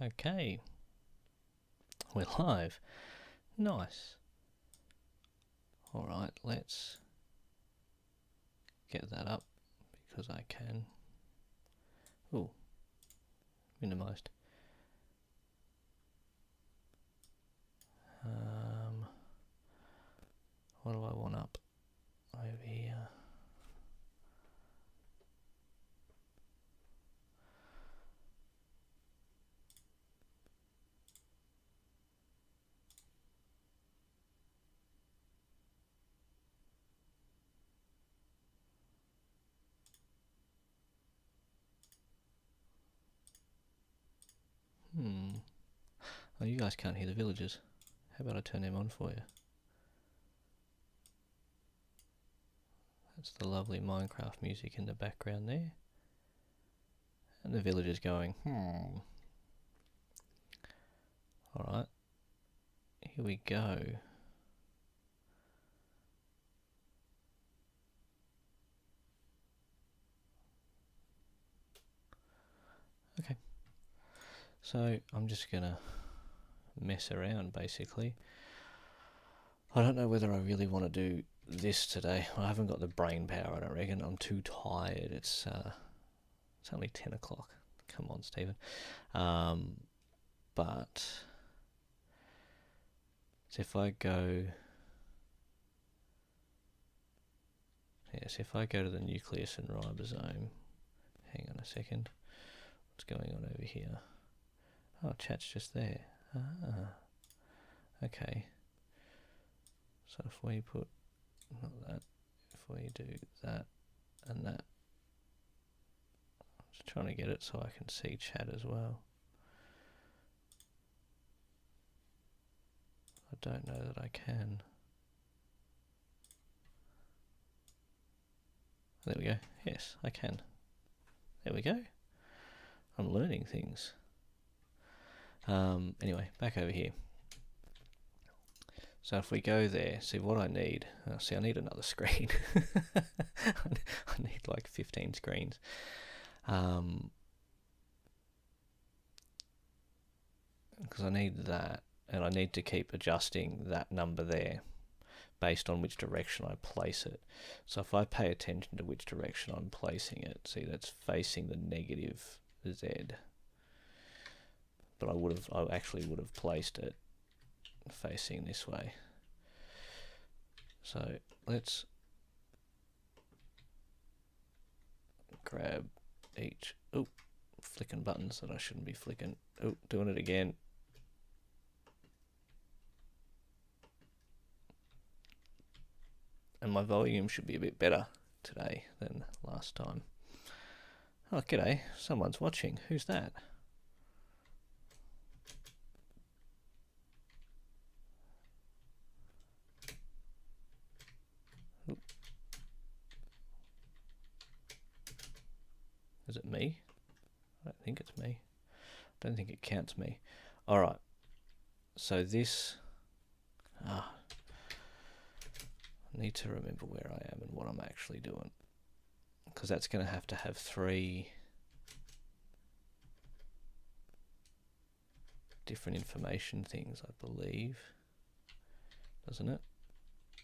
Okay, we're live. Nice. Alright, let's get that up because I can. Ooh, minimized. What do I want up over here? Oh, you guys can't hear the villagers. How about I turn them on for you? That's the lovely Minecraft music in the background there. And the villagers going, Alright, here we go. Okay, so I'm just gonna mess around basically. I don't know whether I really want to do this today. I haven't got the brain power, I don't reckon. I'm too tired. It's only 10 o'clock. Come on, Stephen. But so if I go, if I go to the nucleus and ribosome, hang on a second. What's going on over here? Oh, chat's just there. Okay. So if we put, not that, if we do that and that, I'm just trying to get it so I can see chat as well. I don't know that I can. There we go. Yes, I can. There we go. I'm learning things. Anyway, back over here. So if we go there, see what I need. See, I need another screen. I need like 15 screens. Because I need that, and I need to keep adjusting that number there based on which direction I place it. So if I pay attention to which direction I'm placing it, see that's facing the negative Z. But I actually would have placed it facing this way. So let's grab each. Oh, flicking buttons that I shouldn't be flicking. Oh, doing it again. And my volume should be a bit better today than last time. Oh, g'day. Someone's watching. Who's that? Is it me? I don't think it's me. I don't think it counts me. Alright. So this... I need to remember where I am and what I'm actually doing. Because that's going to have 3 different information things, I believe. Doesn't it?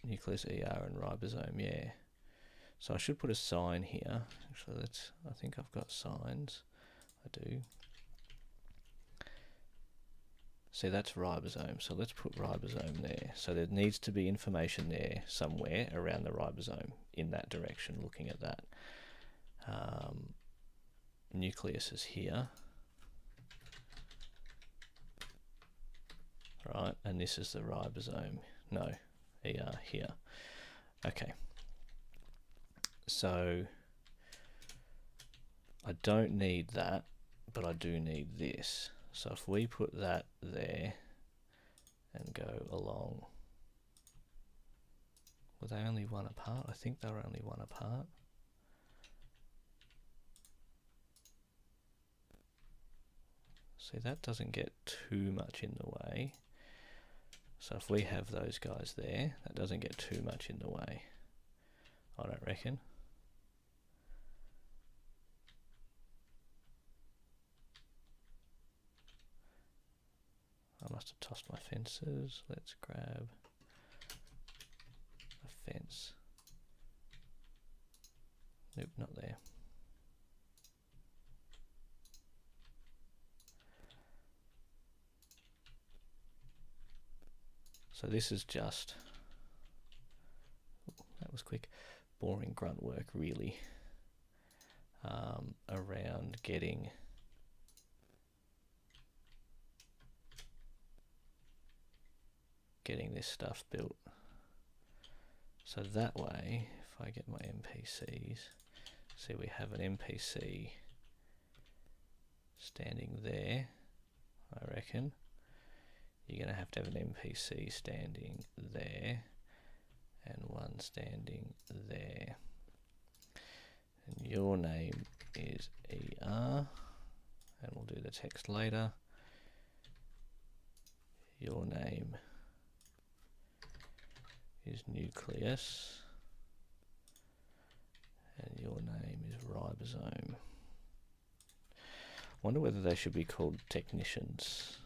Nucleus, ER, and ribosome, yeah. So I should put a sign here. Actually, I think I've got signs. I do. See, that's ribosome. So let's put ribosome there. So there needs to be information there somewhere around the ribosome in that direction, looking at that. Nucleus is here. Right, and this is the ribosome. No, ER here. Okay. So I don't need that, but I do need this. So if we put that there and go along, were they only one apart? I think they were only one apart. See, that doesn't get too much in the way. So if we have those guys there, that doesn't get too much in the way, I don't reckon. I must have tossed my fences. Let's grab a fence. Nope, not there. So this is just, that was quick, boring grunt work really, around getting this stuff built. So that way, if I get my NPCs, see we have an NPC standing there, I reckon. You're going to have an NPC standing there and one standing there. And your name is ER, and we'll do the text later. Your name is Nucleus, and your name is Ribosome. Wonder whether they should be called technicians.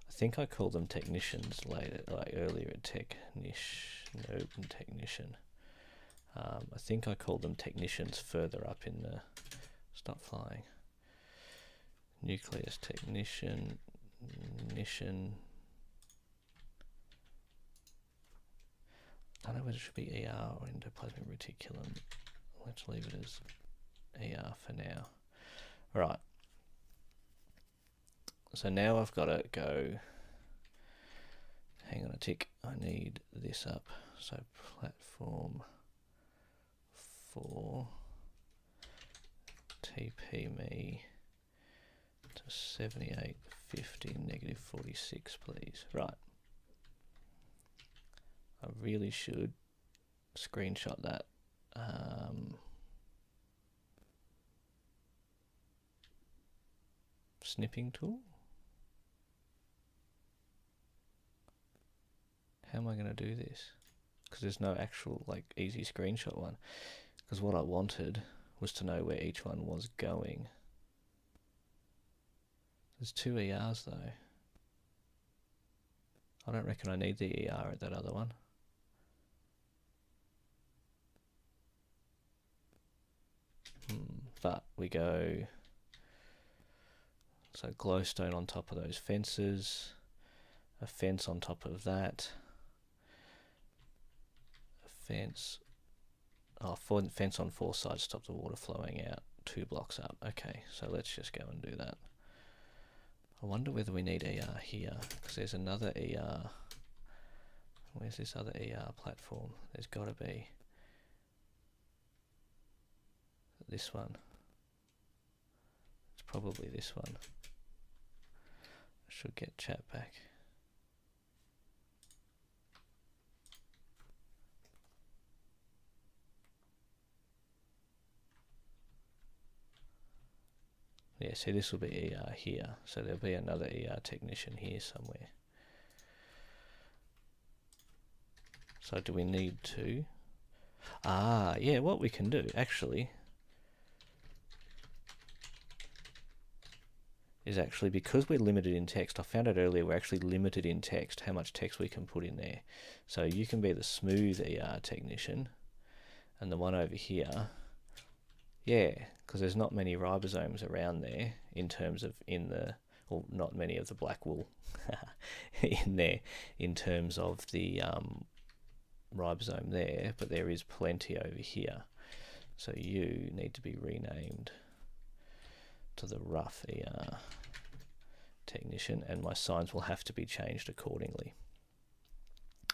I think I called them technicians later, like earlier at technician. I think I called them technicians further up in the, stop flying. Nucleus technician. I don't know whether it should be ER or endoplasmic reticulum. Let's leave it as ER for now. Right. So now I've got to go, hang on a tick, I need this up. So platform 4, TP me to 7850 -46 please. Right. I really should screenshot that. Snipping tool? How am I going to do this? Because there's no actual like easy screenshot one. Because what I wanted was to know where each one was going. There's 2 ERs though. I don't reckon I need the ER at that other one. But we go, so glowstone on top of those fences, a fence on top of that, a fence, fence on 4 sides to stop the water flowing out, 2 blocks up. Okay, so let's just go and do that. I wonder whether we need ER here, because there's another ER. Where's this other ER platform? There's got to be. This one. It's probably this one. I should get chat back. Yeah, see this will be ER here. So there'll be another ER technician here somewhere. So do we need to? Yeah, what we can do actually is actually, because we're limited in text, I found out earlier we're actually limited in text, how much text we can put in there. So you can be the smooth ER technician, and the one over here, yeah, because there's not many ribosomes around there in terms of well, not many of the black wool in there in terms of the ribosome there, but there is plenty over here. So you need to be renamed to the rough ER technician, and my signs will have to be changed accordingly,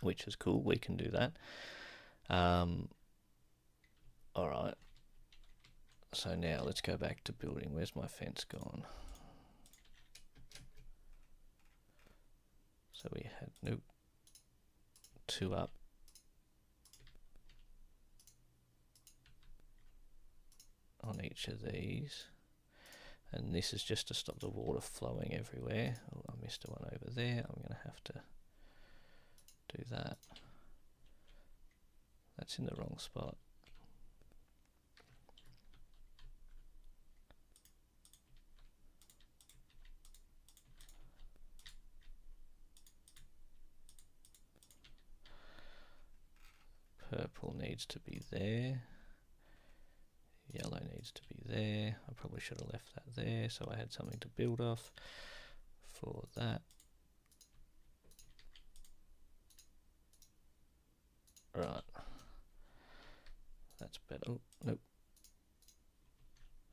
which is cool. We can do that. Alright, so now let's go back to building. Where's my fence gone? So we had, nope, 2 up. On each of these, and this is just to stop the water flowing everywhere. Oh, I missed one over there. I'm going to have to do that. That's in the wrong spot. Purple needs to be there. Yellow needs to be there. I probably should have left that there so I had something to build off for that. Right. That's better. Oh, nope.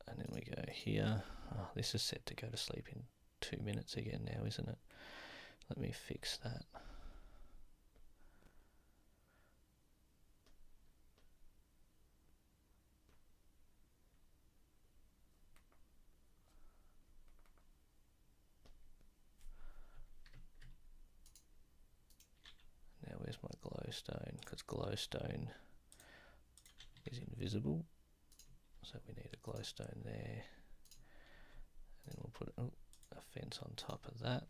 And then we go here. Oh, this is set to go to sleep in 2 minutes again now, isn't it? Let me fix that. Now where's my glowstone? Because glowstone is invisible. So we need a glowstone there. And then we'll put a fence on top of that.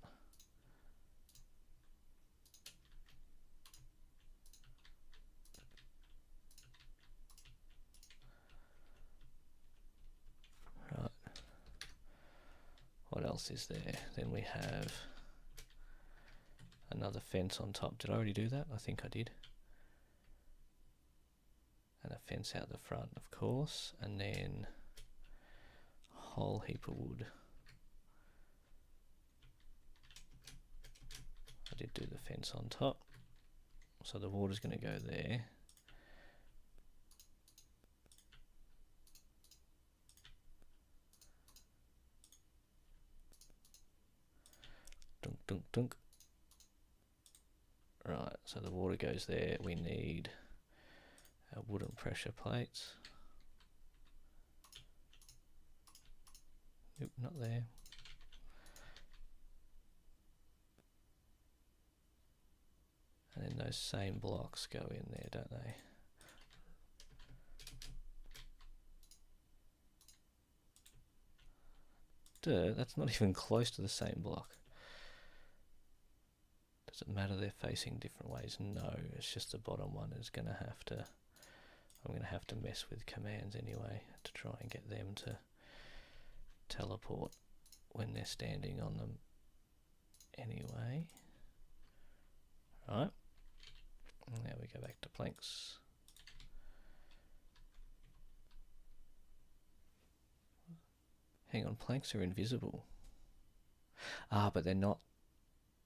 Right. What else is there? Then we have another fence on top. Did I already do that? I think I did. And a fence out the front, of course. And then a whole heap of wood. I did do the fence on top. So the water's going to go there. Dunk, dunk, dunk. Right, so the water goes there. We need our wooden pressure plates. Nope, not there. And then those same blocks go in there, don't they? Duh, that's not even close to the same block. Does it matter they're facing different ways? No, it's just the bottom one is going to have to... I'm going to have to mess with commands anyway to try and get them to teleport when they're standing on them anyway. Right. Now we go back to planks. Hang on, planks are invisible. Ah, but they're not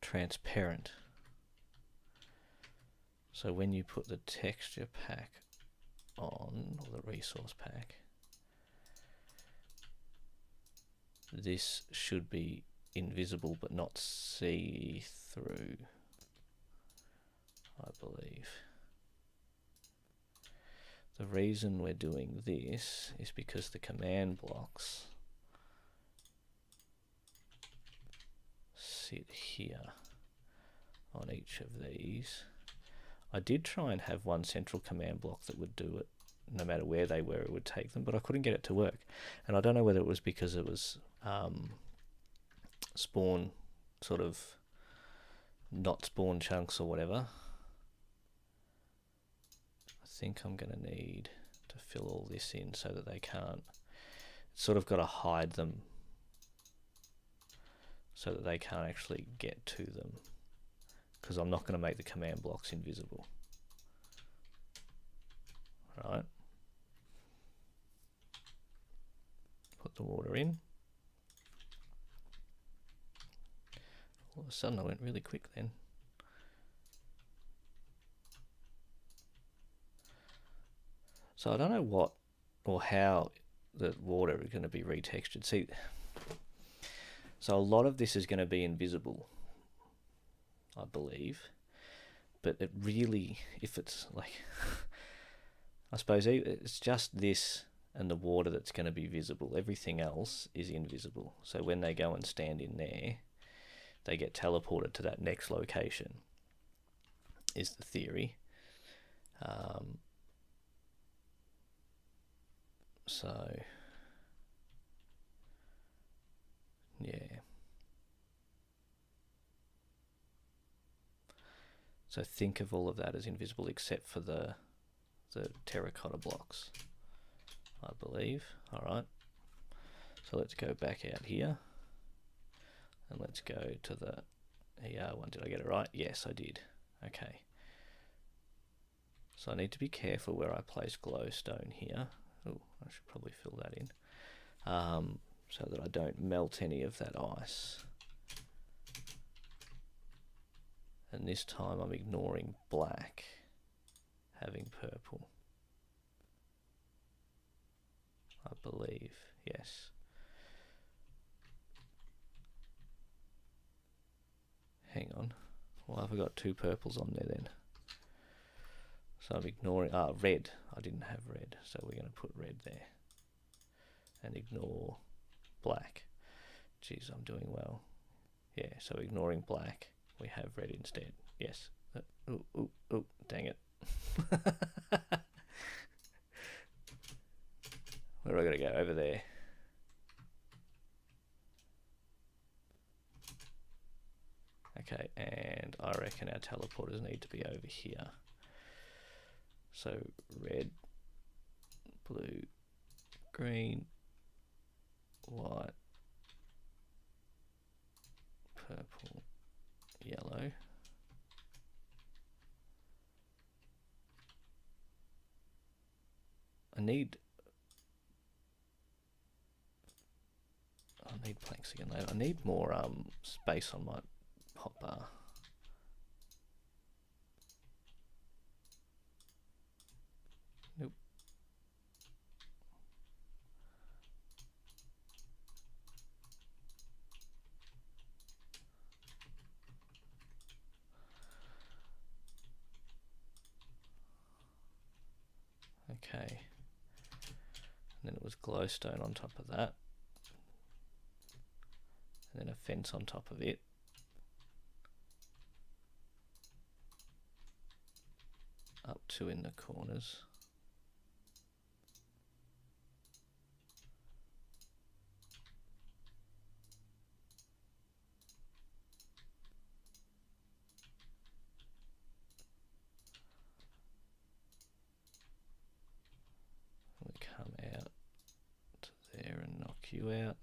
transparent. So when you put the texture pack on, or the resource pack, this should be invisible but not see-through, I believe. The reason we're doing this is because the command blocks sit here on each of these. I did try and have one central command block that would do it no matter where they were, it would take them, but I couldn't get it to work. And I don't know whether it was because it was spawn, sort of not spawn chunks or whatever. I think I'm going to need to fill all this in so that they can't, it's sort of got to hide them so that they can't actually get to them, because I'm not going to make the command blocks invisible. Right. Put the water in. All of a sudden I went really quick then. So I don't know what or how the water is going to be retextured. See, so a lot of this is going to be invisible, I believe, but it really, if it's like, I suppose it's just this and the water that's going to be visible. Everything else is invisible. So when they go and stand in there, they get teleported to that next location, is the theory. So, yeah. So think of all of that as invisible except for the terracotta blocks, I believe. Alright. So let's go back out here. And let's go to the ER one. Did I get it right? Yes, I did. Okay. So I need to be careful where I place glowstone here. Oh, I should probably fill that in. So that I don't melt any of that ice. And this time I'm ignoring black, having purple. I believe, yes. Hang on. Why have I got two purples on there then? So I'm ignoring, red. I didn't have red, so we're going to put red there. And ignore black. Jeez, I'm doing well. Yeah, so ignoring black, we have red instead. Yes. Oh, dang it. Where do I got to go? Over there. Okay, and I reckon our teleporters need to be over here. So red, blue, green, white, purple, yellow. I need planks again later. I need more space on my hotbar. Nope. Okay. And then it was glowstone on top of that. And then a fence on top of it. Up two in the corners. We come out to there and knock you out.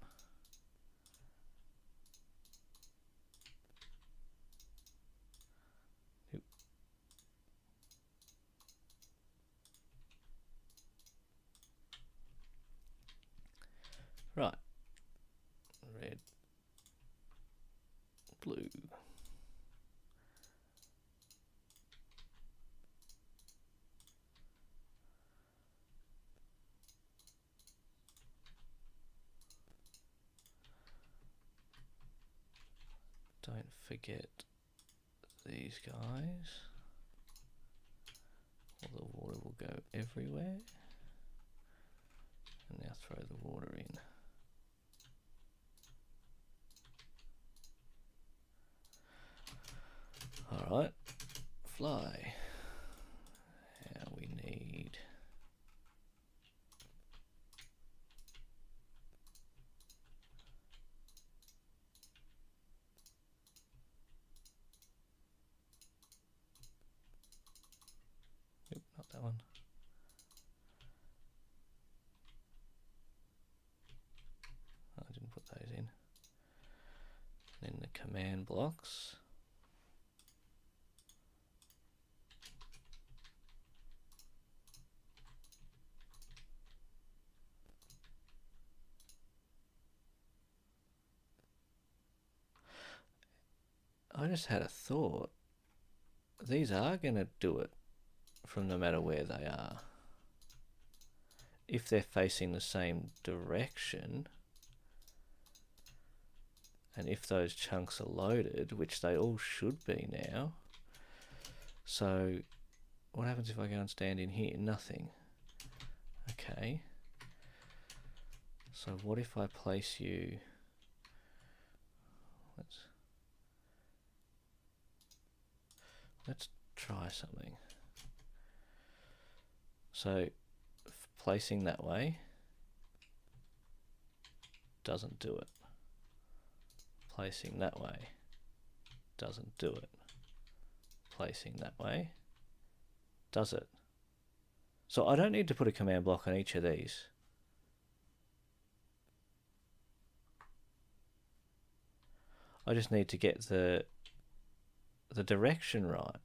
Right. Red, blue. Don't forget these guys. All the water will go everywhere. And now throw the water in. Alright, fly. Now we need nope, not that one. I didn't put those in. Then the command blocks. I just had a thought. These are going to do it from no matter where they are. If they're facing the same direction, and if those chunks are loaded, which they all should be now. So what happens if I go and stand in here? Nothing. Okay. So what if I place you... Let's try something. So placing that way doesn't do it. Placing that way doesn't do it. Placing that way does it. So I don't need to put a command block on each of these. I just need to get the direction right.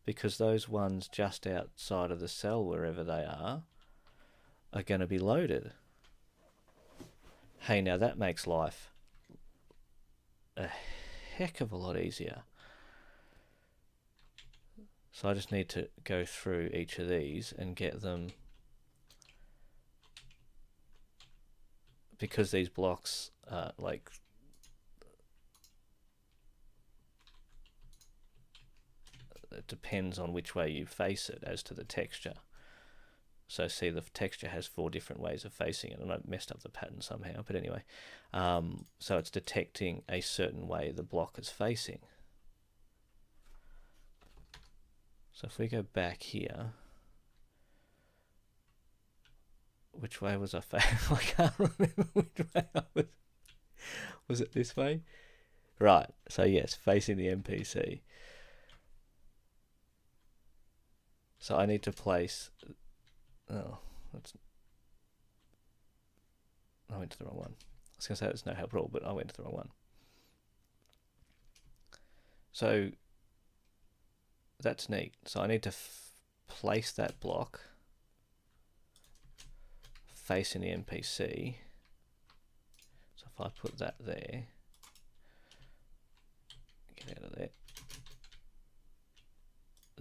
because those ones just outside of the cell, wherever they are going to be loaded. Hey, now that makes life a heck of a lot easier. So I just need to go through each of these and get them, because these blocks are like it depends on which way you face it as to the texture. So see, the texture has 4 different ways of facing it, and I messed up the pattern somehow, but anyway, so it's detecting a certain way the block is facing. So if we go back here, which way was I facing? I can't remember which way I was. Was it this way? Right, so yes, facing the NPC. So I need to place... Oh, I went to the wrong one. I was going to say it's no help at all, but I went to the wrong one. So that's neat. So I need to place that block facing the NPC. So if I put that there, get out of there,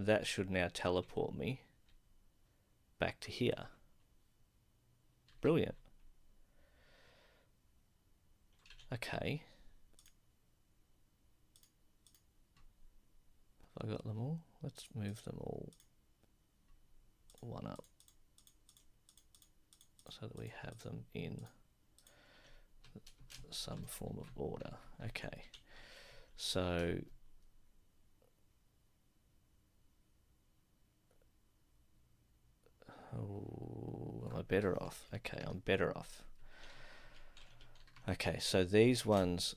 that should now teleport me back to here. Brilliant. Okay. Have I got them all? Let's move them all one up so that we have them in some form of order. Okay. So am I better off? Okay, I'm better off. Okay, so these ones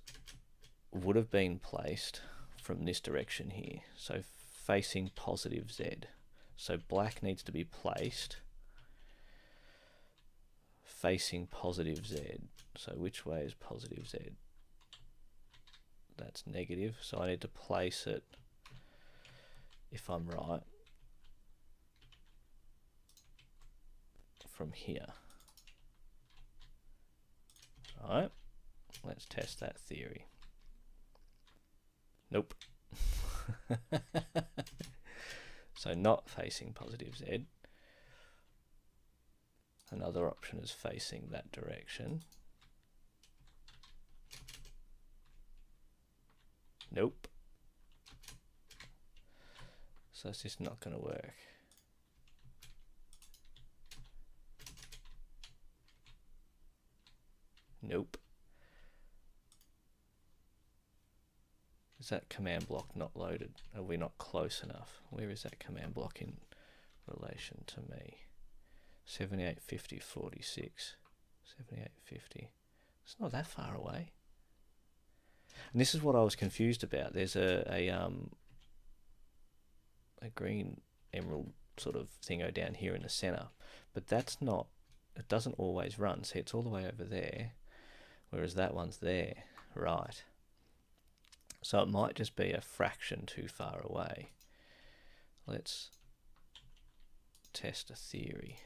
would have been placed from this direction here, so facing positive Z. So black needs to be placed facing positive Z. So which way is positive Z? That's negative, so I need to place it, if I'm right, from here. Alright, let's test that theory. Nope. So not facing positive Z. Another option is facing that direction. Nope. So it's just not going to work. Nope. Is that command block not loaded? Are we not close enough? Where is that command block in relation to me? 7850 46. 7850. It's not that far away. And this is what I was confused about. There's a green emerald sort of thingo down here in the center, but that's not, it doesn't always run. See, it's all the way over there, whereas that one's there. Right. So it might just be a fraction too far away. Let's test a theory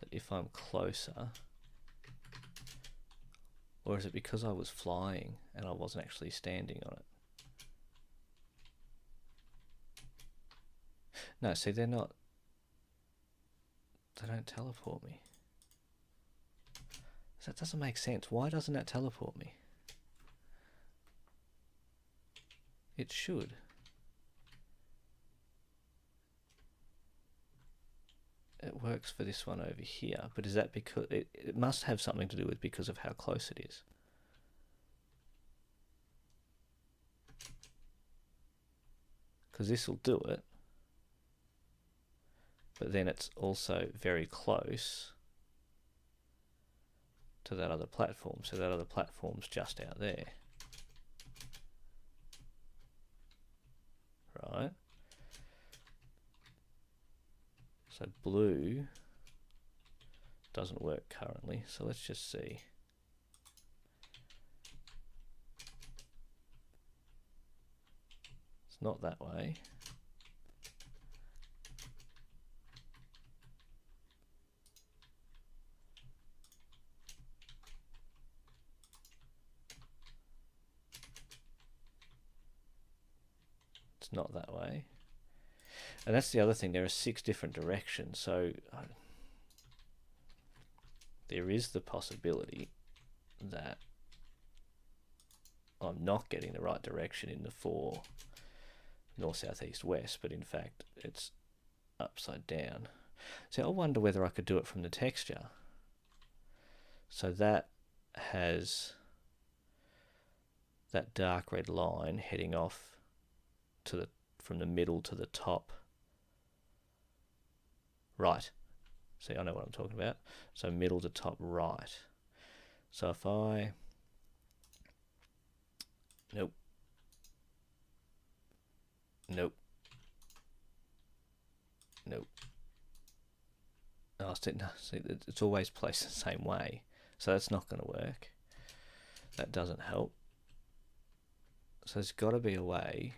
that if I'm closer, or is it because I was flying and I wasn't actually standing on it? No, see, they don't teleport me. That doesn't make sense. Why doesn't that teleport me? It should. It works for this one over here, but is that because it must have something to do with because of how close it is? Because this will do it, but then it's also very close to that other platform, so that other platform's just out there. Right? So blue doesn't work currently, so let's just see. It's not that way. It's not that way. And that's the other thing, there are 6 different directions, so there is the possibility that I'm not getting the right direction in the 4 north, south, east, west, but in fact it's upside down. So I wonder whether I could do it from the texture. So that has that dark red line heading off to the from the middle to the top right. See, I know what I'm talking about. So middle to top right. So if I... Nope. Nope. Nope. Oh, see, it's always placed the same way. So that's not going to work. That doesn't help. So there's got to be a way.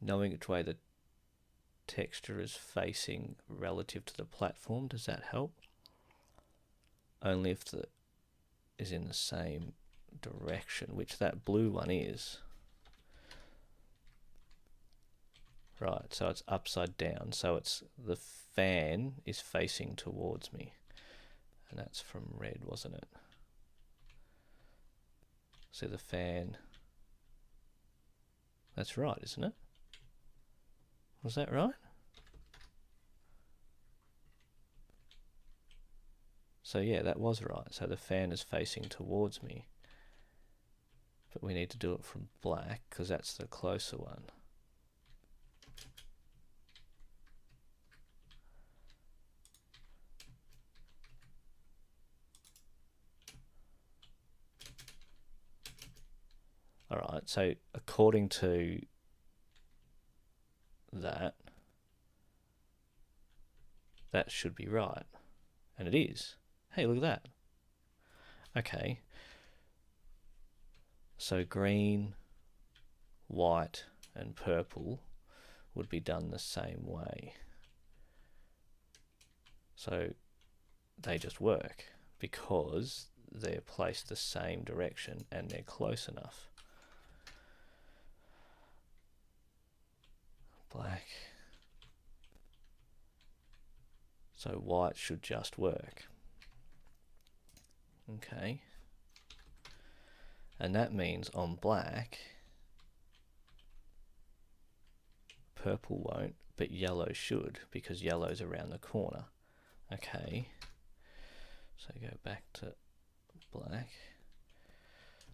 Knowing which way the texture is facing relative to the platform, does that help? Only if the is in the same direction, which that blue one is. Right, so it's upside down, so it's the fan is facing towards me. And that's from red, wasn't it? So the fan, that's right, isn't it? Was that right? So yeah, that was right. So the fan is facing towards me. But we need to do it from black, because that's the closer one. Alright, so according to that should be right. And it is. Hey, look at that. Okay. So green, white, and purple would be done the same way. So they just work because they're placed the same direction and they're close enough. Black. So white should just work. Okay. And that means on black, purple won't, but yellow should, because yellow's around the corner. Okay. So go back to black.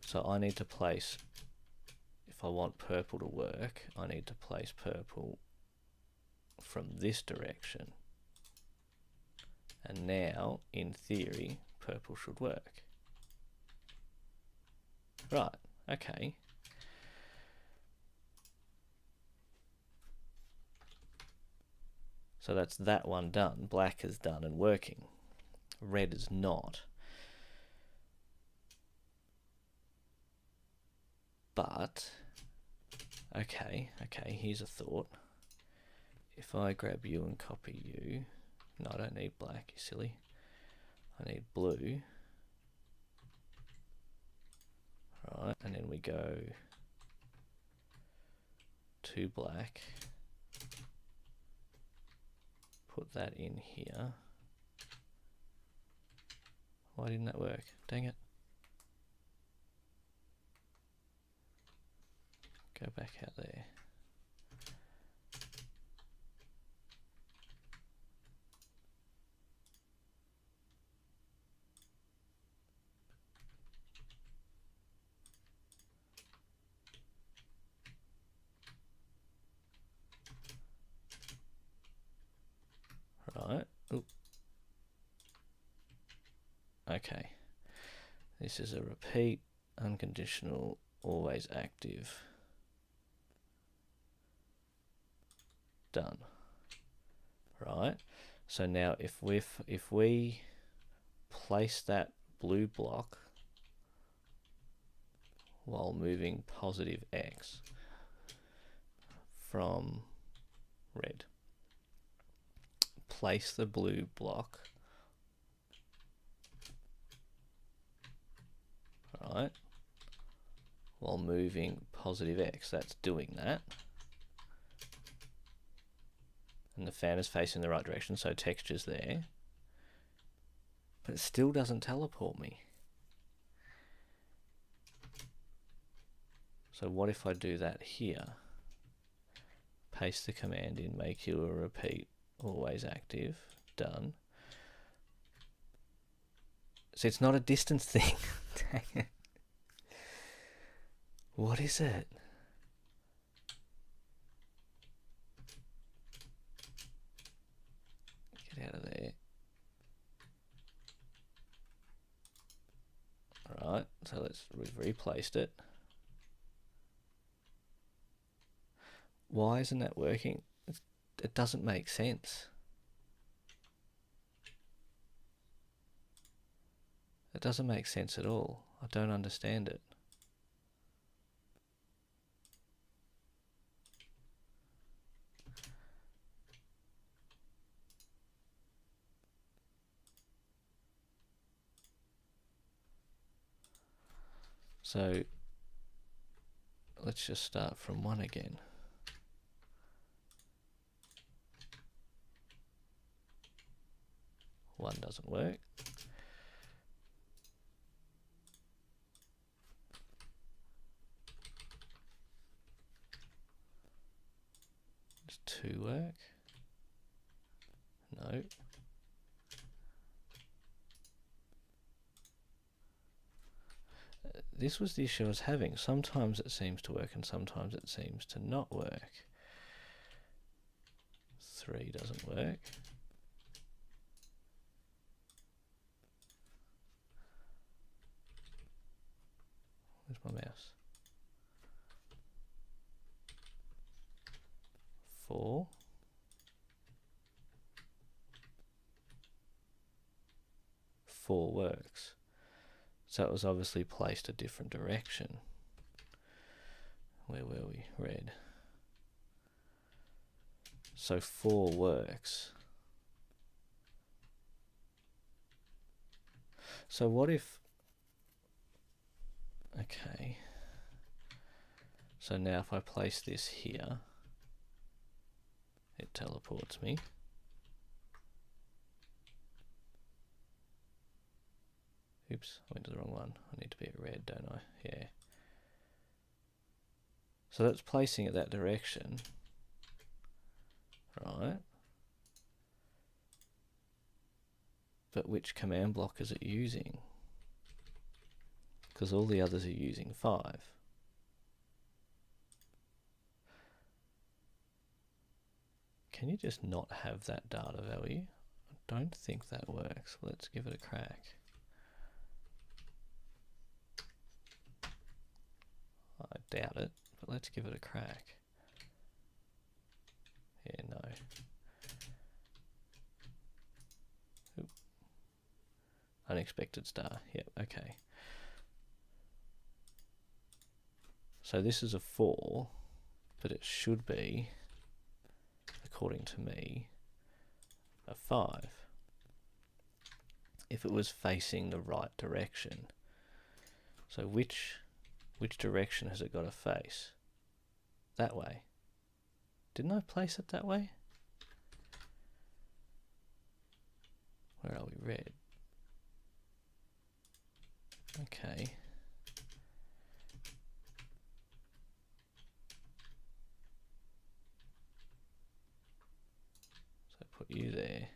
So I need to place, if I want purple to work, I need to place purple from this direction. And now, in theory, purple should work. Right, okay. So that's that one done. Black is done and working. Red is not. But, okay, here's a thought. If I grab you and copy you, no, I don't need black, you silly. I need blue. Right, and then we go to black. Put that in here. Why didn't that work? Dang it. Go back out there. Right. Oop. Okay. This is a repeat, unconditional, always active. Done. Right. So now if we place that blue block while moving positive X from red. Place the blue block, right, while moving positive X. That's doing that. And the fan is facing the right direction, so texture's there. But it still doesn't teleport me. So what if I do that here? Paste the command in, make you a repeat, always active, done. So it's not a distance thing. Dang it. What is it? Get out of there. Alright, so we've replaced it. Why isn't that working? It doesn't make sense. It doesn't make sense at all. I don't understand it. So let's just start from 1 again. One doesn't work. Does 2 work? No. This was the issue I was having. Sometimes it seems to work and sometimes it seems to not work. 3 doesn't work. Where's my mouse? 4. 4 works. So it was obviously placed a different direction. Where were we? Red. So 4 works. So what if... Okay. So now if I place this here, it teleports me. Oops, I went to the wrong one. I need to be at red, don't I? Yeah. So that's placing it that direction. Right. But which command block is it using? Because all the others are using 5. Can you just not have that data value? I don't think that works. Let's give it a crack. I doubt it, but let's give it a crack. Yeah, no. Oop. Unexpected star. Yep, okay. So this is a 4, but it should be, according to me, a 5. If it was facing the right direction. So which direction has it got to face? That way. Didn't I place it that way? Where are we? Red. Okay. So put you there.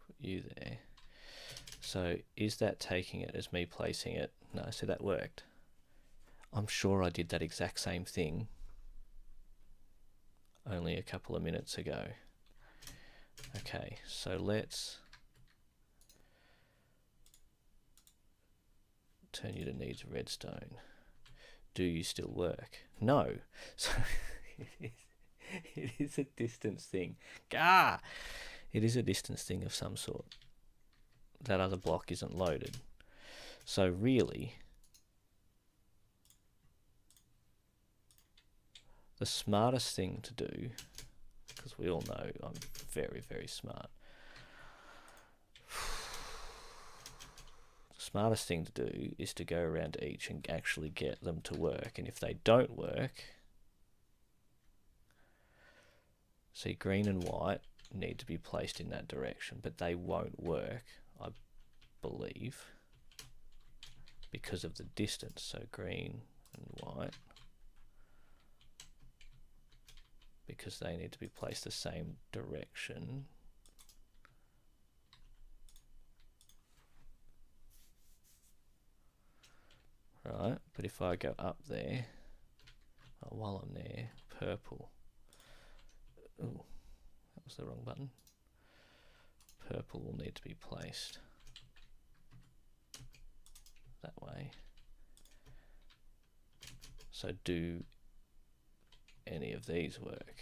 Put you there. So is that taking it as me placing it? No, so that worked. I'm sure I did that exact same thing only a couple of minutes ago. Okay, so let's turn you to needs redstone. Do you still work? No. So it is a distance thing. Gah! It is a distance thing of some sort. that other block isn't loaded. So really, the smartest thing to do, because we all know I'm very, very smart. The smartest thing to do is to go around each and actually get them to work. And if they don't work, see, green and white need to be placed in that direction, but they won't work, I believe, because of the distance. So green and white, because they need to be placed the same direction. Right, but if I go up there, while I'm there, purple. Ooh, that was the wrong button. Purple will need to be placed that way. So do any of these work?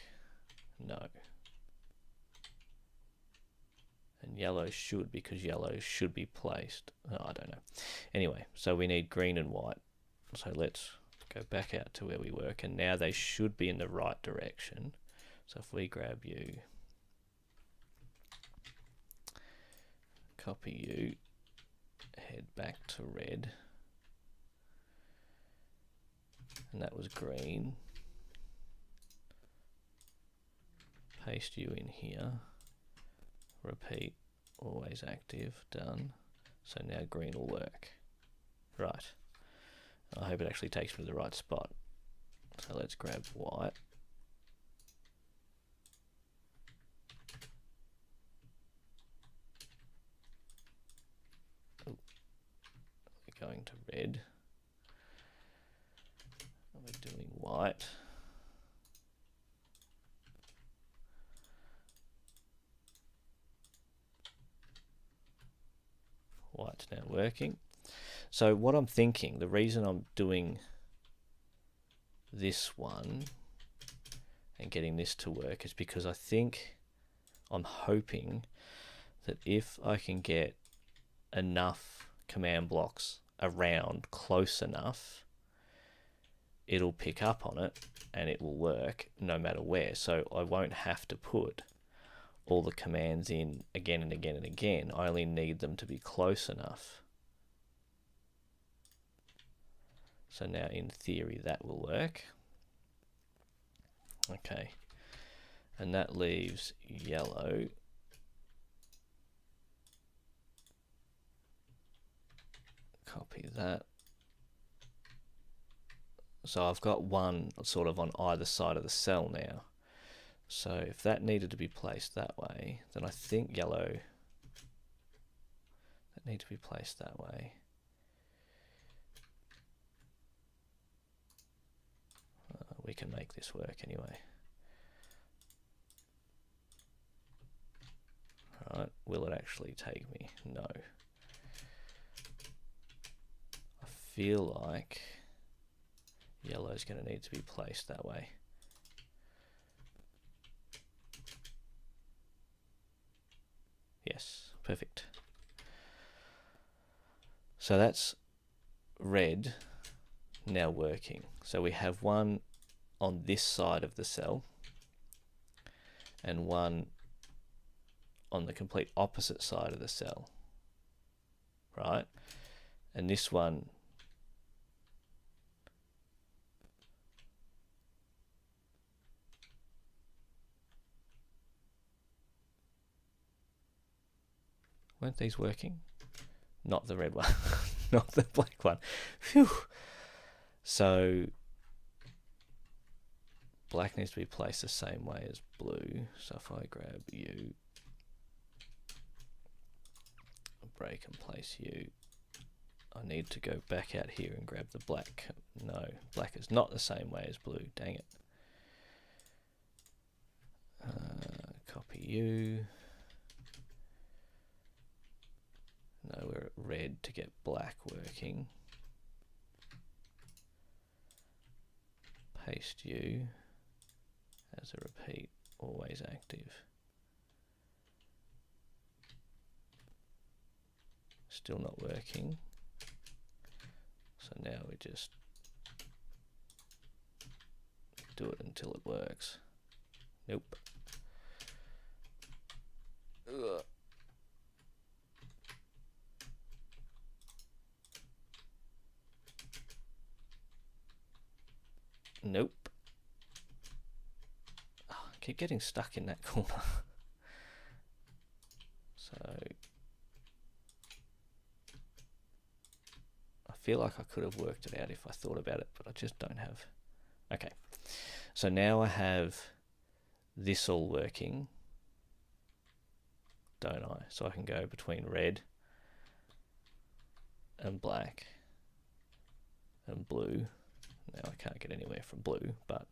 No. And yellow should, because yellow should be placed. Oh, I don't know. Anyway, so we need green and white. So let's go back out to where we work, and now they should be in the right direction. So if we grab you, copy you, head back to red, and that was green. Paste you in here, repeat, always active, done. So now green will work. Right. I hope it actually takes me to the right spot. So let's grab white. Ooh. We're going to red. We're doing white. White's now working. So what I'm thinking, the reason I'm doing this one and getting this to work is because I'm hoping that if I can get enough command blocks around close enough, it'll pick up on it and it will work no matter where. So I won't have to put all the commands in again and again and again. I only need them to be close enough. So now in theory that will work. Okay, and that leaves yellow. Copy that. So I've got one sort of on either side of the cell now. So if that needed to be placed that way, then I think yellow, that need to be placed that way. We can make this work anyway. Alright, will it actually take me? No. I feel like yellow is going to need to be placed that way. Yes, perfect. So that's red now working. So we have one on this side of the cell and one on the complete opposite side of the cell, right? And this one weren't these working? Not the red one, not the black one. Phew. So black needs to be placed the same way as blue. So if I grab you, break and place you, I need to go back out here and grab the black. No, black is not the same way as blue, dang it. Copy you. No, we're at red to get black working. Paste you as a repeat, always active. Still not working. So now we just do it until it works. Nope. Ugh. Nope. Oh, I keep getting stuck in that corner. So I feel like I could have worked it out if I thought about it, but I just don't have. Okay. So now I have this all working, don't I? So I can go between red and black and blue. Now I can't get anywhere from blue, but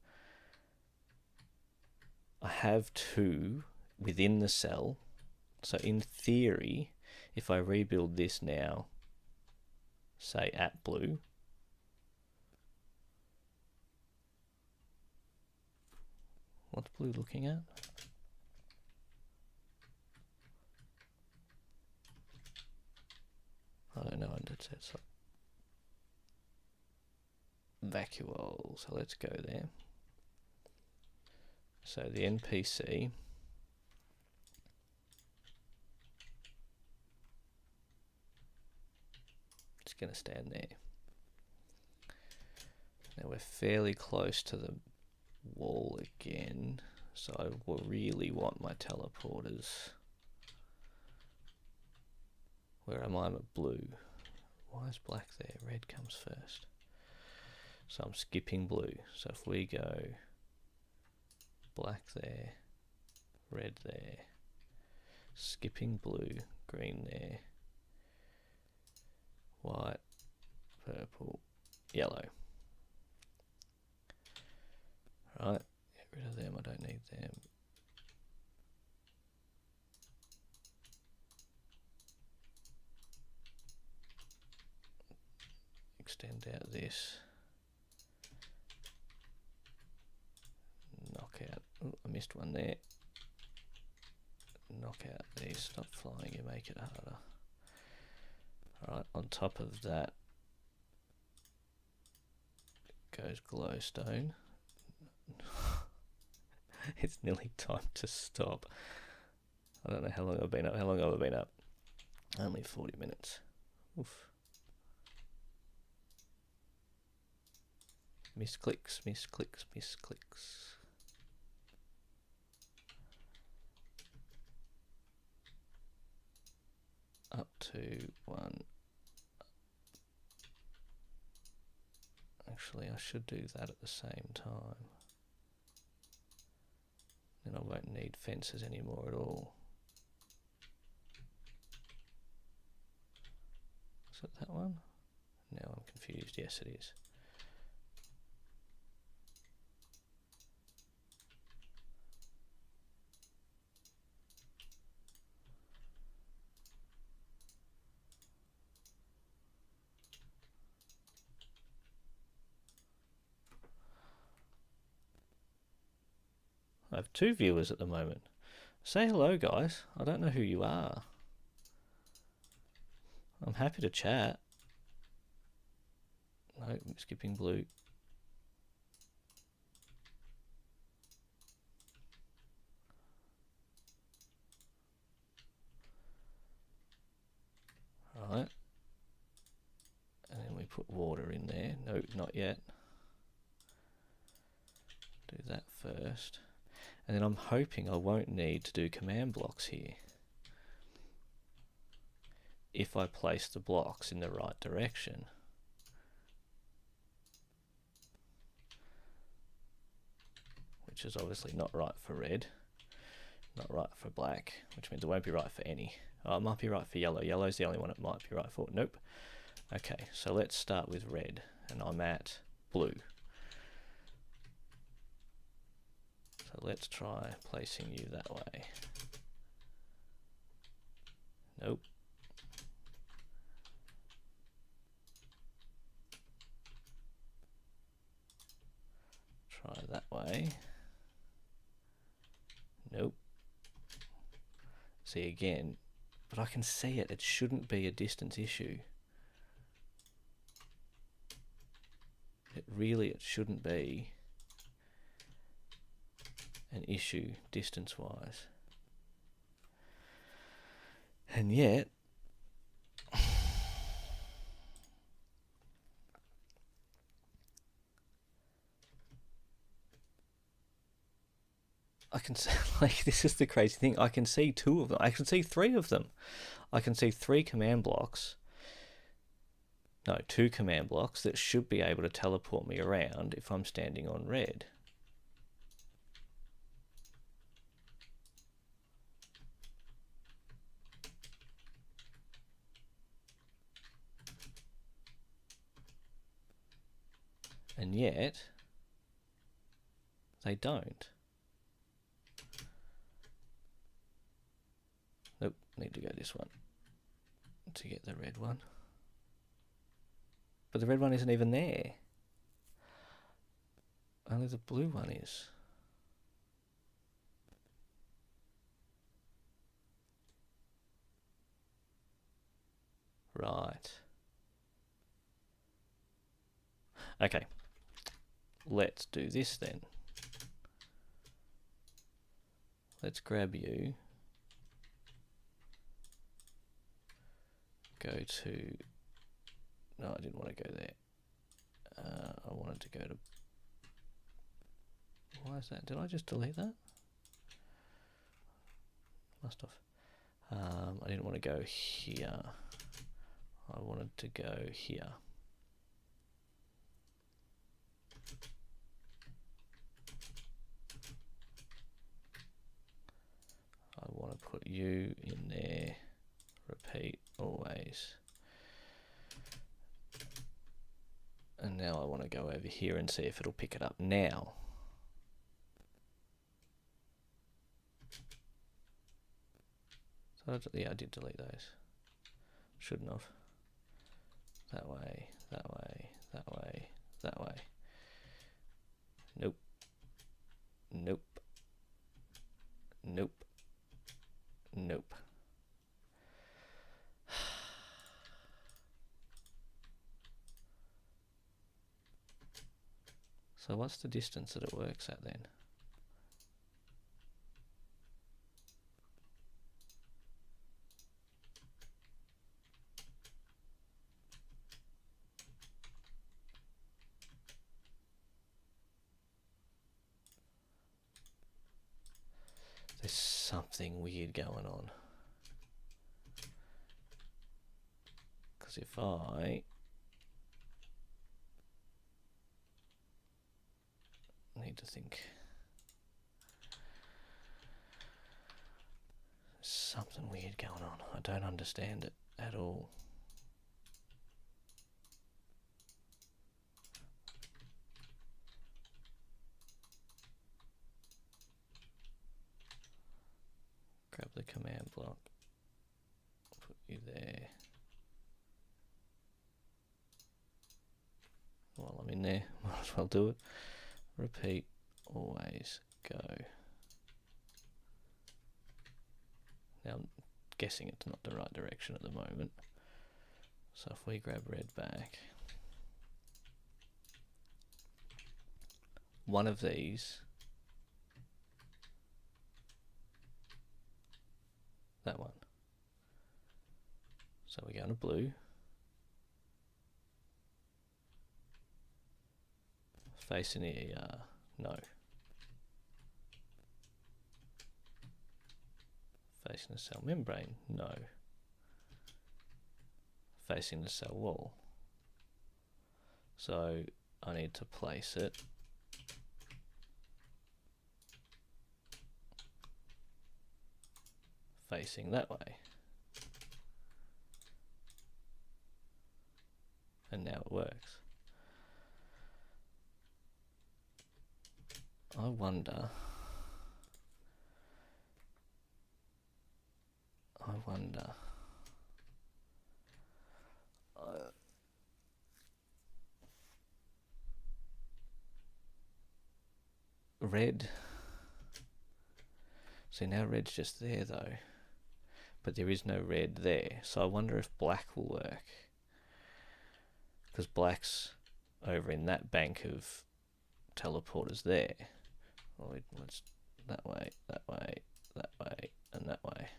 I have two within the cell. So in theory, if I rebuild this now, say at blue, what's blue looking at? I don't know, it says vacuole, so let's go there. So the NPC is going to stand there. Now we're fairly close to the wall again, so I will really want my teleporters. Where am I? I'm at blue. Why is black there? Red comes first. So I'm skipping blue. So if we go black there, red there, skipping blue, green there, white, purple, yellow. Right, get rid of them, I don't need them. Extend out this. Knock out, oh, I missed one there. Knock out these, stop flying, you make it harder. Alright, on top of that goes glowstone. It's nearly time to stop. I don't know how long I've been up. How long have I been up? Only 40 minutes. Oof. Misclicks, misclicks, misclicks. Up to 1. Actually, I should do that at the same time. Then I won't need fences anymore at all. Is it that one? Now I'm confused. Yes, it is. I have 2 viewers at the moment. Say hello, guys. I don't know who you are. I'm happy to chat. No, I'm skipping blue. Right. And then we put water in there. No, not yet. Do that first. And then I'm hoping I won't need to do command blocks here if I place the blocks in the right direction. Which is obviously not right for red, not right for black, which means it won't be right for any. Oh, it might be right for yellow. Yellow's the only one it might be right for. Nope. Okay, so let's start with red, and I'm at blue. So let's try placing you that way. Nope. Try that way. Nope. See again, But I can see it. It shouldn't be a distance issue. It shouldn't be an issue distance-wise. And yet, I can see, like, this is the crazy thing. I can see two of them. I can see three of them. I can see three command blocks. No, two command blocks that should be able to teleport me around if I'm standing on red. And yet, they don't. Nope, need to go this one to get the red one. But the red one isn't even there. Only the blue one is. Right. Okay. Let's do this then. Let's grab you. Go to... No, I didn't want to go there. I wanted to go to... Why is that? Did I just delete that? Must have. I didn't want to go here. I wanted to go here. I want to put you in there. Repeat always. And now I want to go over here and see if it'll pick it up now. So yeah, I did delete those. Shouldn't have. That way, that way, that way, that way. Nope. Nope. Nope. Nope. So what's the distance that it works at then? There's something weird going on. Because if I need to think, there's something weird going on. I don't understand it at all. Grab the command block, put you there. While I'm in there, might as well do it. Repeat, always, go. Now I'm guessing it's not the right direction at the moment. So if we grab red back, one of these, that one. So we're going to blue. Facing the, no. Facing the cell membrane, no. Facing the cell wall. So I need to place it facing that way. And now it works. I wonder. Red. See, now red's just there though. but there is no red there. So I wonder if black will work, because black's over in that bank of teleporters there. Well, let's that way, that way, that way, and that way.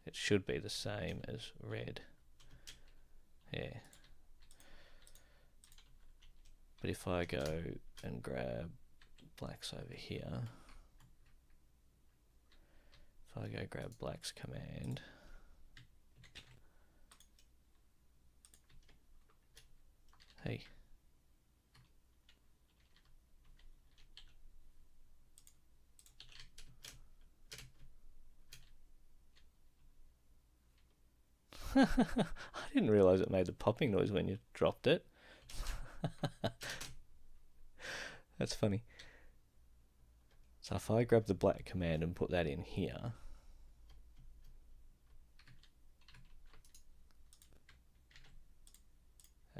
It should be the same as red. Yeah. But if I go and grab black's over here, if I go grab black's command, hey, I didn't realize it made the popping noise when you dropped it. That's funny. So if I grab the black command and put that in here,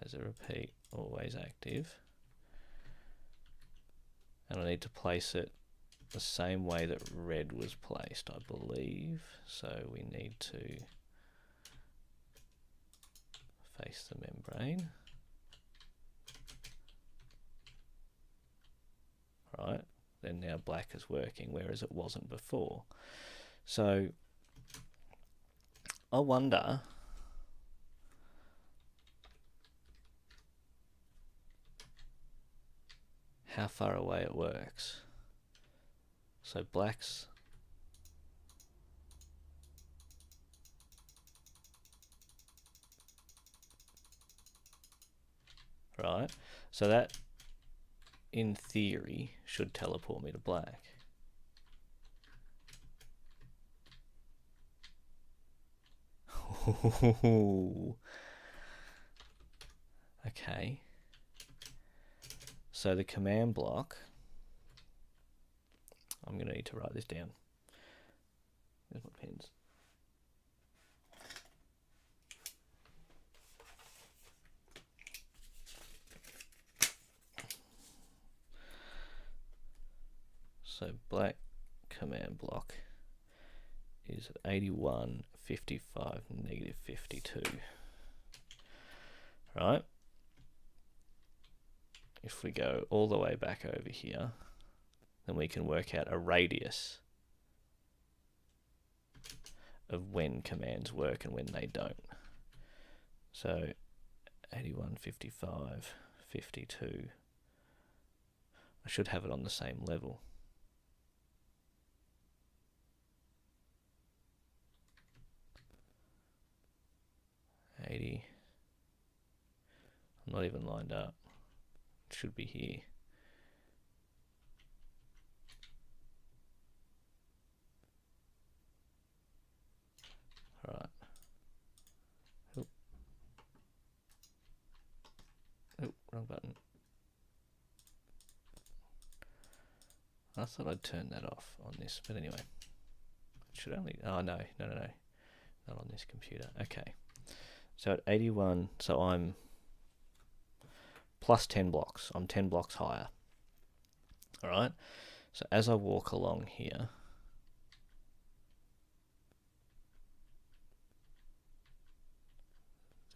as a repeat, always active, and I need to place it the same way that red was placed, I believe. So we need to face the membrane. Right, then now black is working, whereas it wasn't before. So I wonder how far away it works. So black's right, so that in theory should teleport me to black. Okay, so the command block, I'm going to need to write this down. There's my pens. So black command block is 81, 55, negative 52. Right? If we go all the way back over here, then we can work out a radius of when commands work and when they don't. So 81, 55, 52. I should have it on the same level. 80. I'm not even lined up. It should be here. Alright. Oh, wrong button. I thought I'd turn that off on this, but anyway. It should only... Oh, no. Not on this computer. Okay. So at 81, so I'm plus 10 blocks. I'm 10 blocks higher. Alright? So as I walk along here,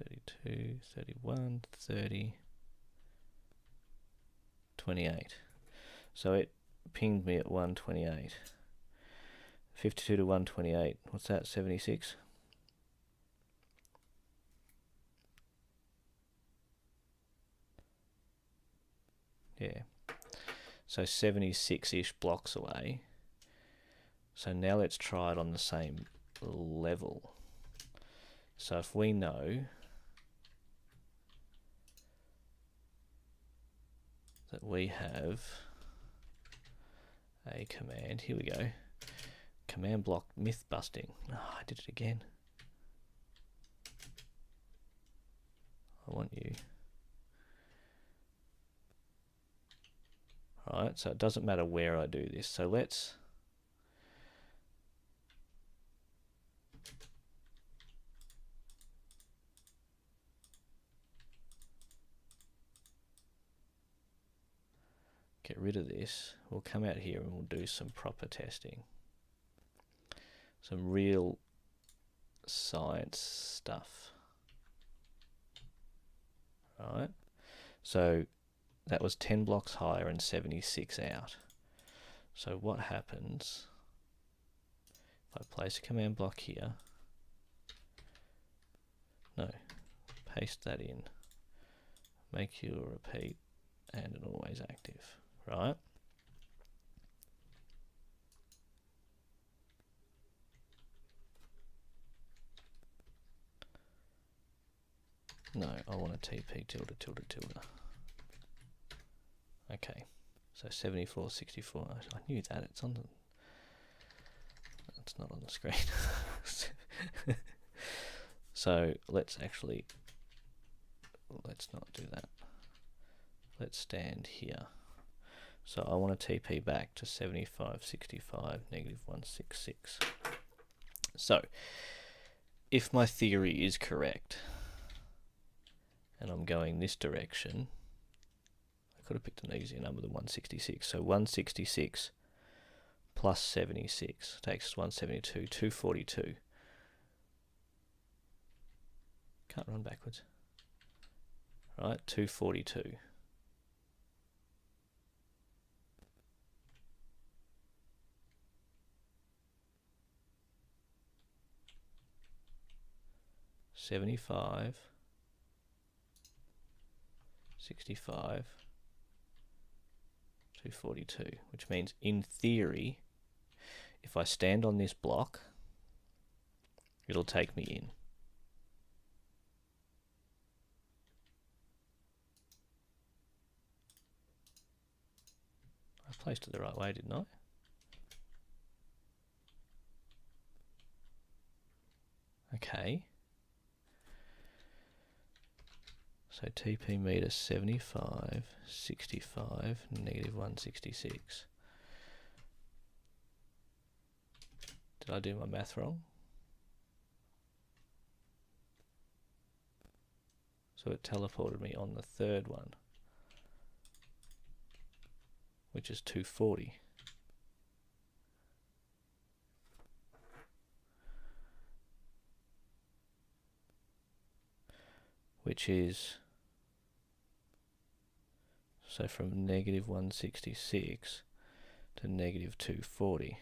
(32, 31, 30, 28). So it pinged me at 128. 52 to 128. What's that? 76? Yeah. So 76-ish blocks away. So now let's try it on the same level. So if we know that we have a command, here we go, command block myth busting. Oh, I did it again. I want you. Alright, so it doesn't matter where I do this. So let's get rid of this. We'll come out here and we'll do some proper testing. some real science stuff. Right? So that was 10 blocks higher and 76 out. So what happens if I place a command block here? No, paste that in, make you repeat, and an always active, right? No, I want a TP tilde tilde tilde. Okay, so 74, 64. I knew that. It's on the. It's not on the screen. So let's not do that. Let's stand here. So I want to TP back to 75, 65, negative 166. So if my theory is correct, and I'm going this direction, I could have picked an easier number than 166. So 166 plus 76 takes us 172, 242. Can't run backwards. Right, 242. $75, 65, 242, which means in theory, if I stand on this block, it'll take me in. I placed it the right way, didn't I? Okay. So TP meter 75, 65, negative 166. Did I do my math wrong? So it teleported me on the third one, which is 240. Which is, so from negative 166 to negative 240.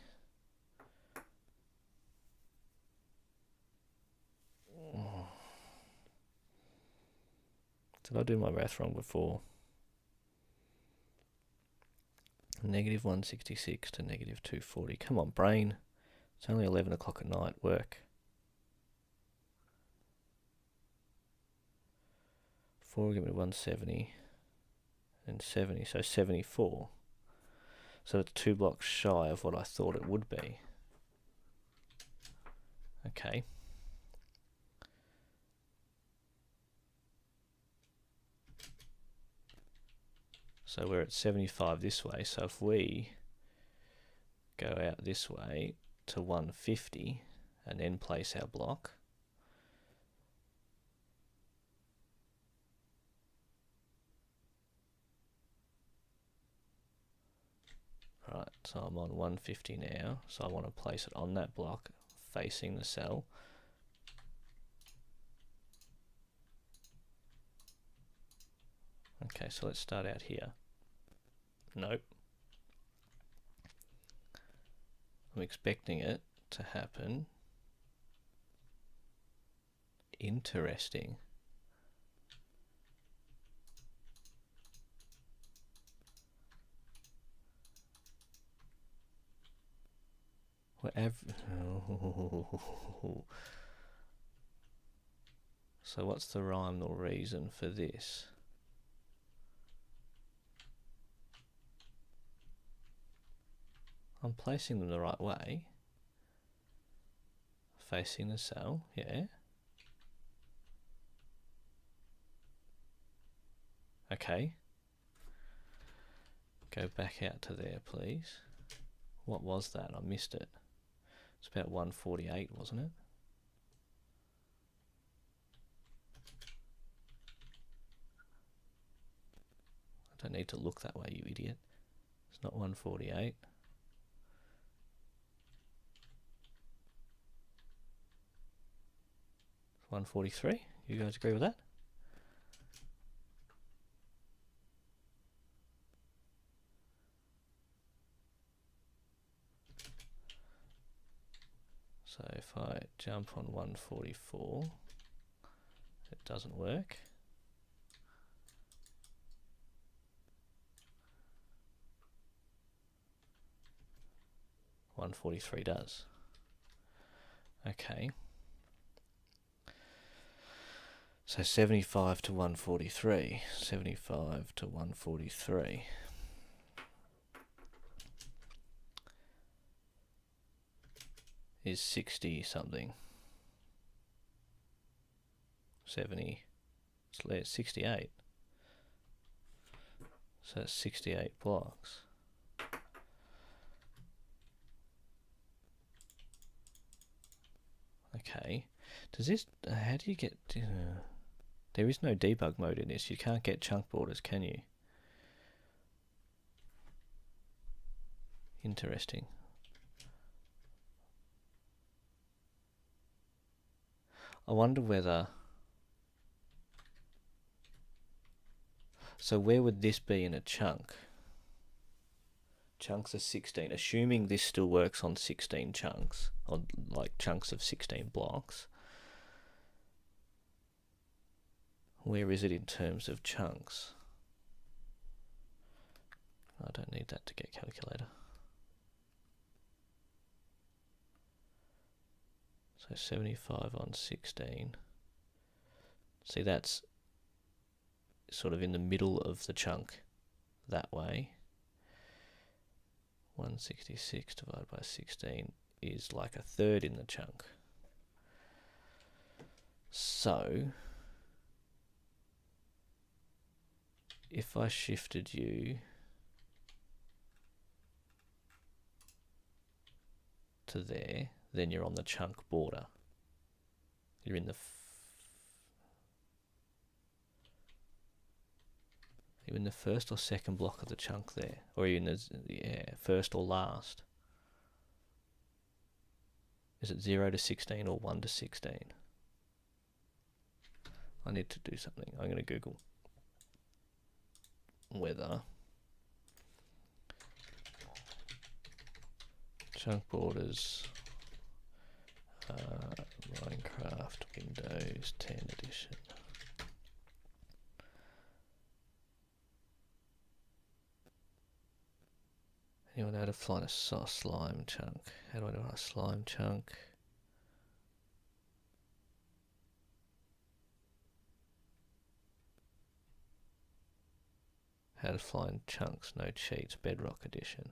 Did I do my math wrong before? Negative 166 to negative 240. Come on, brain. It's only 11 o'clock at night. Work. 4 will give me 170 and 70, so 74. So it's 2 blocks shy of what I thought it would be. Okay. So we're at 75 this way, so if we go out this way to 150 and then place our block, right, so I'm on 150 now, so I want to place it on that block facing the cell. Okay, so let's start out here. Nope. I'm expecting it to happen. Interesting. Whatever. So what's the rhyme or reason for this? I'm placing them the right way. Facing the cell, yeah. Okay. Go back out to there, please. What was that? I missed it. It's about 148, wasn't it? I don't need to look that way, you idiot. It's not 148. 143. You guys agree with that? So if I jump on 144, it doesn't work. $143 does. Okay. So 75 to 143. 75 to 143. Is 60 something. 70. It's 68. So it's 68 blocks. Okay. Does this... how do you get... there is no debug mode in this. You can't get chunk borders, can you? Interesting. I wonder whether... so where would this be in a chunk? Chunks are 16. Assuming this still works on 16 chunks, or like chunks of 16 blocks. Where is it in terms of chunks? I don't need that to get calculator. So 75 on 16. See, that's sort of in the middle of the chunk that way. 166 divided by 16 is like a third in the chunk. So if I shifted you to there, then you're on the chunk border. You're in the you're in the first or second block of the chunk there, or you're in the first or last. Is it 0 to 16 or 1 to 16? I need to do something. I'm going to Google whether chunk borders Minecraft Windows 10 edition. Anyone know how to find a slime chunk? How do I do a slime chunk? How to find chunks, no cheats, Bedrock edition.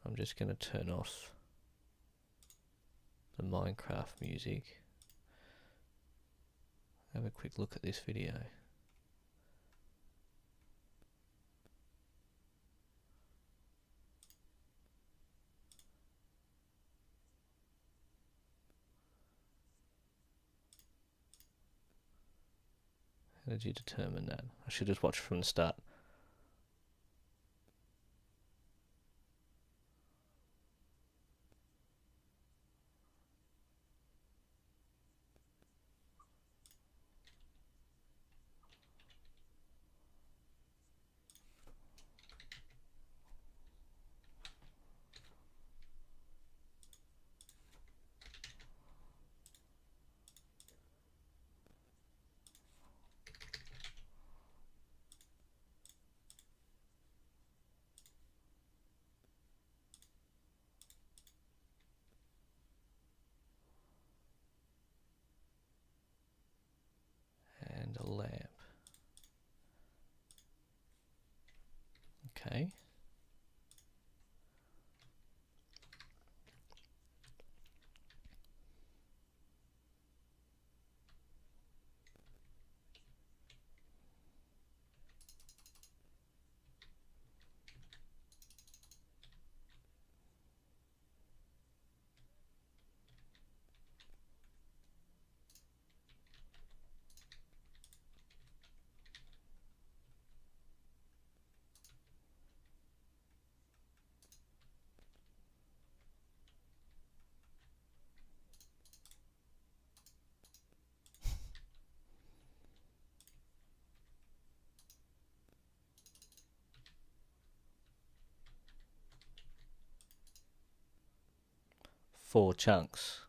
I'm just going to turn off the Minecraft music. Have a quick look at this video. How did you determine that? I should just watch from the start. And a lamp. Okay. 4 chunks.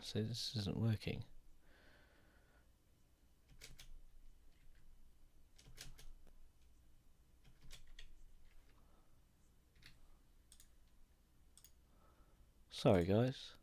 So this isn't working. Sorry guys.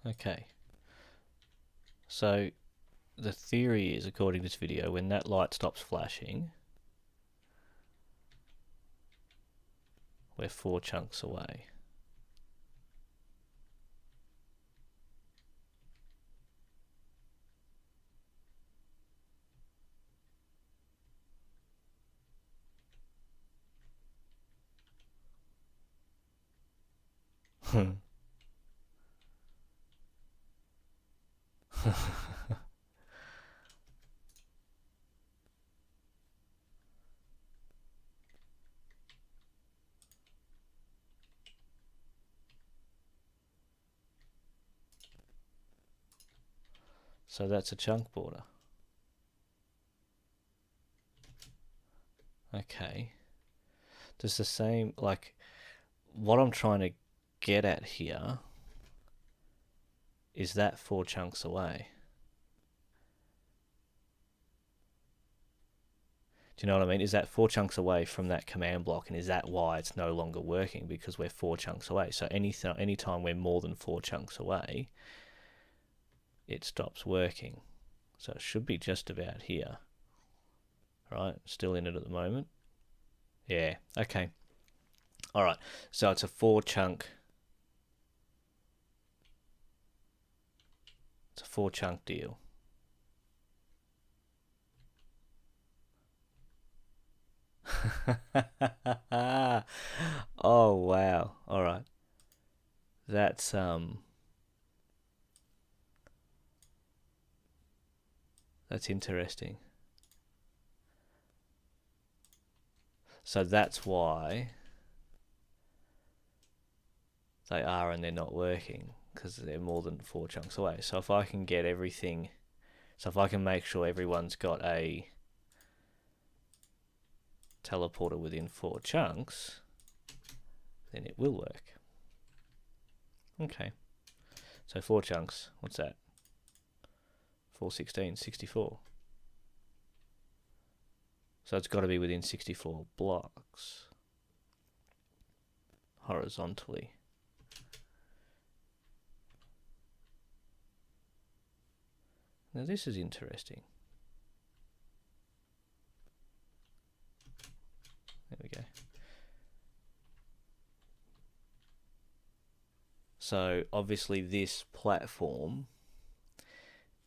Okay. So the theory is, according to this video, when that light stops flashing, we're 4 chunks away. So that's a chunk border. Okay. Does the same, like, what I'm trying to get at here is that 4 chunks away. Do you know what I mean? Is that 4 chunks away from that command block, and is that why it's no longer working? Because we're 4 chunks away. So anytime we're more than 4 chunks away, it stops working. So it should be just about here. Right? Still in it at the moment. Yeah. Okay. All right. So it's a 4 chunk. It's a 4 chunk deal. Oh wow. All right. That's interesting. So that's why they are and they're not working, because they're more than 4 chunks away. So if I can get everything, so if I can make sure everyone's got a teleporter within 4 chunks, then it will work. Okay. So 4 chunks, what's that? 4, 16, 64. So it's got to be within 64 blocks horizontally. Now this is interesting. There we go. So obviously this platform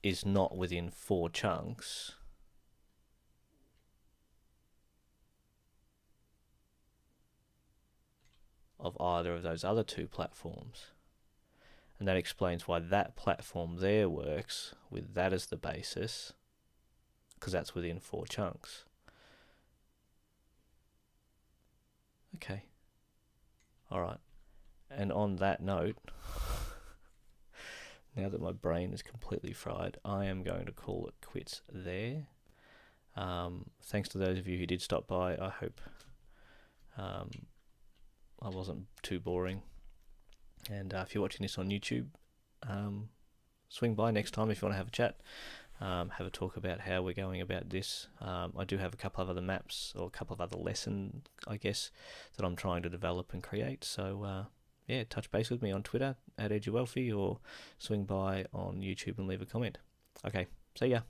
is not within 4 chunks of either of those other 2 platforms. And that explains why that platform there works with that as the basis, because that's within 4 chunks. Okay. Alright. And on that note, now that my brain is completely fried, I am going to call it quits there. Thanks to those of you who did stop by. I hope I wasn't too boring. And if you're watching this on YouTube, swing by next time if you want to have a chat, have a talk about how we're going about this. I do have a couple of other maps, or a couple of other lessons, I guess, that I'm trying to develop and create. So yeah, touch base with me on Twitter @EduWealthy, or swing by on YouTube and leave a comment. Okay, see ya.